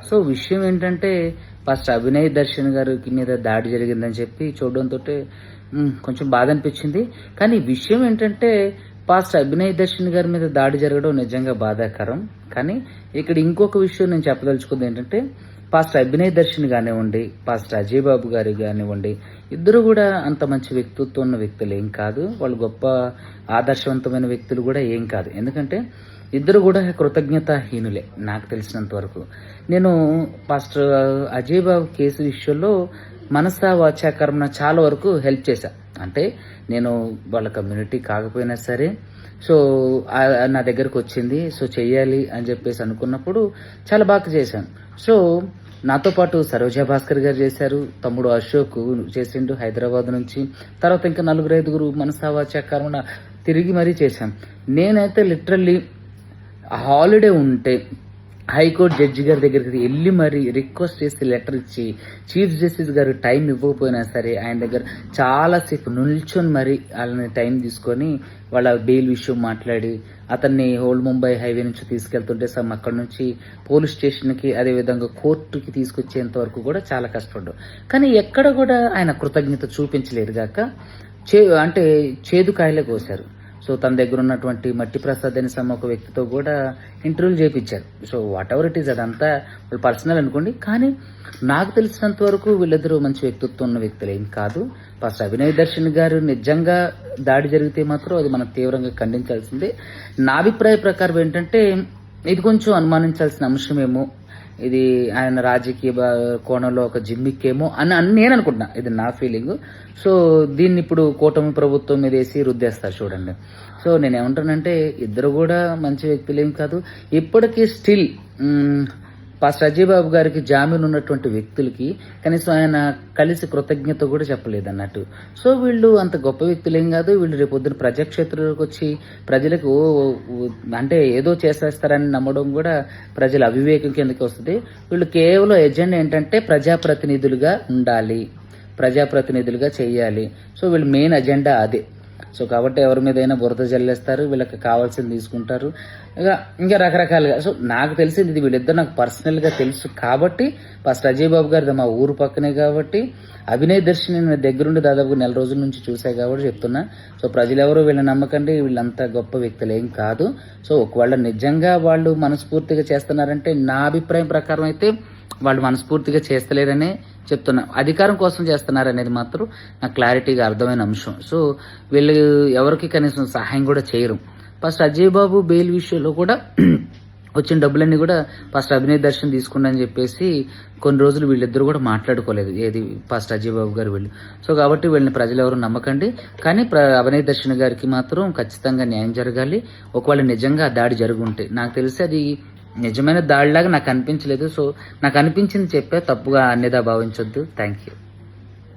So విషయం ఏంటంటే first Abhinay Darshan గారికి మీద దాడి జరిగిందని చెప్పి చూడడంతో కొంచెం బాధ అనిపించింది. కానీ విషయం ఏంటంటే పాస్టర్ అభినయ్ దర్శన్ గారి మీద దాడి జరగడం నిజంగా బాధాకరం. కానీ ఇక్కడ ఇంకొక విషయం నేను చెప్పదలుచుకుంది ఏంటంటే పాస్టర్ అభినయ్ దర్శన్ కానివ్వండి, పాస్టర్ అజయ్ బాబు గారి కానివ్వండి, ఇద్దరు కూడా అంత మంచి వ్యక్తిత్వం ఉన్న వ్యక్తులు ఏం కాదు. వాళ్ళు గొప్ప ఆదర్శవంతమైన వ్యక్తులు కూడా ఏం కాదు. ఎందుకంటే ఇద్దరు కూడా కృతజ్ఞతాహీనులే నాకు తెలిసినంత వరకు. నేను పాస్టర్ అజయ్ బాబు కేసు విషయంలో మనసా వాచా కర్మన చాలా వరకు హెల్ప్ చేశా. అంటే నేను వాళ్ళ కమ్యూనిటీ కాకపోయినా సరే సో నా దగ్గరకు వచ్చింది, సో చెయ్యాలి అని చెప్పేసి అనుకున్నప్పుడు చాలా బాగా చేశాను. సో నాతో పాటు సరోజా భాస్కర్ గారు చేశారు, తమ్ముడు అశోక్ చేసిండు హైదరాబాద్ నుంచి, తర్వాత ఇంకా 4-5 మనసా వాచా కర్మన తిరిగి మరీ చేశాం. నేనైతే లిటరల్లీ హాలిడే ఉంటే హైకోర్టు జడ్జి గారి దగ్గరికి వెళ్ళి మరీ రిక్వెస్ట్ చేసి లెటర్ ఇచ్చి చీఫ్ జస్టిస్ గారు టైం ఇవ్వకపోయినా సరే ఆయన దగ్గర చాలాసేపు నిల్చొని మరి వాళ్ళని టైం తీసుకొని వాళ్ళ బెయిల్ విషయం మాట్లాడి అతన్ని ఓల్డ్ ముంబై హైవే నుంచి తీసుకెళ్తుంటే సమ్ అక్కడ నుంచి పోలీస్ స్టేషన్కి అదేవిధంగా కోర్టుకి తీసుకొచ్చేంత వరకు కూడా చాలా కష్టపడ్డాడు. కానీ ఎక్కడ కూడా ఆయన కృతజ్ఞత చూపించలేదు గాక అంటే చేదు కాయలే కోశారు. సో తన దగ్గర ఉన్నటువంటి మట్టి ప్రసాద్ అనే ఒక వ్యక్తితో కూడా ఇంటర్వ్యూలు చేయించారు. So what ever it is అదంతా వాళ్ళు పర్సనల్ అనుకోండి. కానీ నాకు తెలిసినంత వరకు వీళ్ళిద్దరూ మంచి వ్యక్తిత్వం ఉన్న వ్యక్తులు ఏం కాదు. ఫస్ట్ అభినయ్ దర్శన్ గారు నిజంగా దాడి జరిగితే మాత్రం అది మనం తీవ్రంగా ఖండించాల్సిందే. నా అభిప్రాయ ప్రకారం ఏంటంటే ఇది కొంచెం అనుమానించాల్సిన అంశమేమో, ఇది ఆయన రాజకీయ కోణంలో ఒక జిమ్మిక్కేమో అని నేను అనుకుంటున్నా. ఇది నా ఫీలింగ్. సో దీన్ని ఇప్పుడు కూటమి ప్రభుత్వం మీద వేసి రుద్దేస్తారు చూడండి. సో నేనేమంటానంటే ఇద్దరు కూడా మంచి వ్యక్తులేం కాదు. ఇప్పటికీ స్టిల్ పాస్టర్ అజయ్ బాబు గారికి జామీన్ ఉన్నటువంటి వ్యక్తులకి కనీసం ఆయన కలిసి కృతజ్ఞత కూడా చెప్పలేదు అన్నట్టు. సో వీళ్ళు అంత గొప్ప వ్యక్తులేం కాదు. వీళ్ళు రేపొద్దున ప్రజాక్షేత్రంలోకి వచ్చి ప్రజలకు అంటే ఏదో చేసేస్తారని నమ్మడం కూడా ప్రజల అవివేకం కిందకి వస్తుంది. వీళ్ళు కేవలం ఎజెండా ఏంటంటే ప్రజాప్రతినిధులుగా ఉండాలి, ప్రజాప్రతినిధులుగా చేయాలి. సో వీళ్ళు మెయిన్ అజెండా అదే. సో కాబట్టి ఎవరి మీద అయినా బురద జల్లేస్తారు, వీళ్ళకి కావాల్సింది తీసుకుంటారు, ఇంకా రకరకాలుగా. సో నాకు తెలిసింది ఇది వీళ్ళిద్దరు నాకు పర్సనల్గా తెలుసు కాబట్టి ఫస్ట్ అజయ్ బాబు గారిది మా ఊరు పక్కనే కాబట్టి అభినయ్ దర్శన్ నేను దగ్గరుండి దాదాపు 4 రోజుల నుంచి చూసాయి కాబట్టి చెప్తున్నా. సో ప్రజలెవరూ వీళ్ళని నమ్మకండి, వీళ్ళంతా గొప్ప వ్యక్తులు ఏం కాదు. సో ఒకవేళ నిజంగా వాళ్ళు మనస్ఫూర్తిగా చేస్తున్నారంటే నా అభిప్రాయం ప్రకారం అయితే వాళ్ళు మనస్ఫూర్తిగా చేస్తలేరనే చెప్తున్నా. అధికారం కోసం చేస్తున్నారు అనేది మాత్రం నాకు క్లారిటీగా అర్థమైన అంశం. సో వీళ్ళు ఎవరికి కనీసం సహాయం కూడా చేయరు. ఫస్ట్ అజయ్ బాబు బెయిల్ విషయంలో కూడా వచ్చిన డబ్బులన్నీ కూడా ఫస్ట్ అభినయ్ దర్శన్ తీసుకుండి అని చెప్పేసి కొన్ని రోజులు వీళ్ళిద్దరు కూడా మాట్లాడుకోలేదు, ఏది ఫస్ట్ అజయ్ బాబు గారు వీళ్ళు. సో కాబట్టి వీళ్ళని ప్రజలు ఎవరు నమ్మకండి. కానీ అభినయ్ దర్శన్ గారికి మాత్రం ఖచ్చితంగా న్యాయం జరగాలి. ఒకవేళ నిజంగా దాడి జరుగుంటే నాకు తెలిసి అది నిజమైన దాడిలాగా నాకు అనిపించలేదు. సో నాకు అనిపించింది చెప్పే, తప్పుగా అన్యదా భావించొద్దు. Thank you.